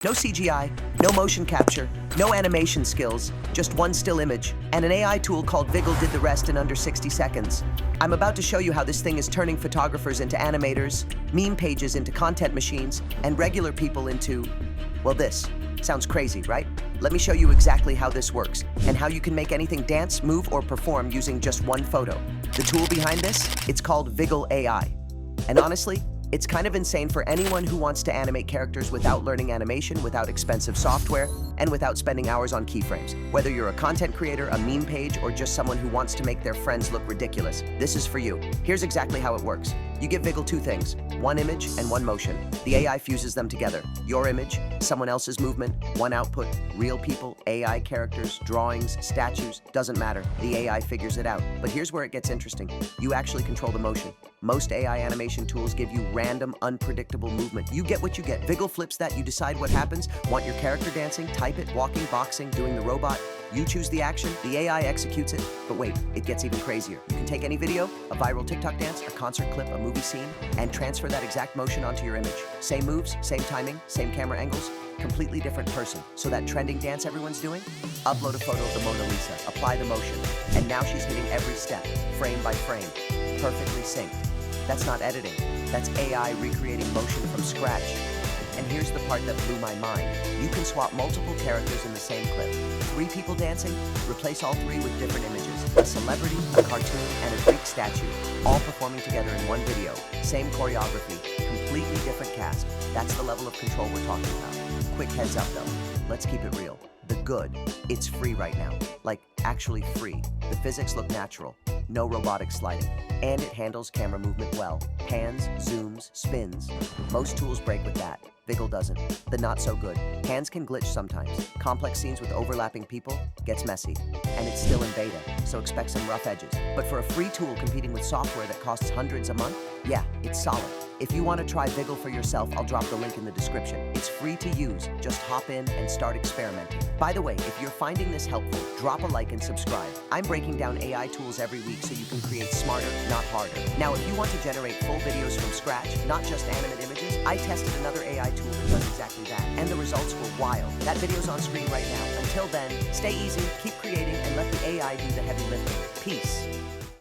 No CGI, no motion capture, no animation skills, just one still image, and an AI tool called Viggle did the rest in under 60 seconds. I'm about to show you how this thing is turning photographers into animators, meme pages into content machines, and regular people into, well, this. Sounds crazy, right? Let me show you exactly how this works, and how you can make anything dance, move, or perform using just one photo. The tool behind this, it's called Viggle AI. And honestly, it's kind of insane for anyone who wants to animate characters without learning animation, without expensive software, and without spending hours on keyframes. Whether you're a content creator, a meme page, or just someone who wants to make their friends look ridiculous, this is for you. Here's exactly how it works. You give Viggle two things, one image and one motion. The AI fuses them together. Your image, someone else's movement, one output, real people, AI characters, drawings, statues, doesn't matter. The AI figures it out. But here's where it gets interesting. You actually control the motion. Most AI animation tools give you random, unpredictable movement. You get what you get. Viggle flips that, you decide what happens. Want your character dancing? Type it, walking, boxing, doing the robot. You choose the action, the AI executes it. But wait, it gets even crazier. You can take any video, a viral TikTok dance, a concert clip, a movie scene, and transfer that exact motion onto your image. Same moves, same timing, same camera angles, completely different person. So that trending dance everyone's doing? Upload a photo of the Mona Lisa, apply the motion, and now she's hitting every step, frame by frame, perfectly synced. That's not editing, that's AI recreating motion from scratch. And here's the part that blew my mind. You can swap multiple characters in the same clip. 3 people dancing, replace all 3 with different images. A celebrity, a cartoon, and a Greek statue, all performing together in one video. Same choreography, completely different cast. That's the level of control we're talking about. Quick heads up though, let's keep it real. The good, it's free right now. Like, actually free. The physics look natural. No robotic sliding. And it handles camera movement well. Pans, zooms, spins. Most tools break with that. Viggle doesn't. The not so good. Hands can glitch sometimes. Complex scenes with overlapping people gets messy. And it's still in beta, so expect some rough edges. But for a free tool competing with software that costs hundreds a month, yeah, it's solid. If you want to try Viggle for yourself, I'll drop the link in the description. It's free to use. Just hop in and start experimenting. By the way, if you're finding this helpful, drop a like and subscribe. I'm breaking down AI tools every week so you can create smarter, not harder. Now, if you want to generate full videos from scratch, not just animate images, I tested another AI tool that does exactly that, and the results were wild. That video's on screen right now. Until then, stay easy, keep creating, and let the AI do the heavy lifting. Peace.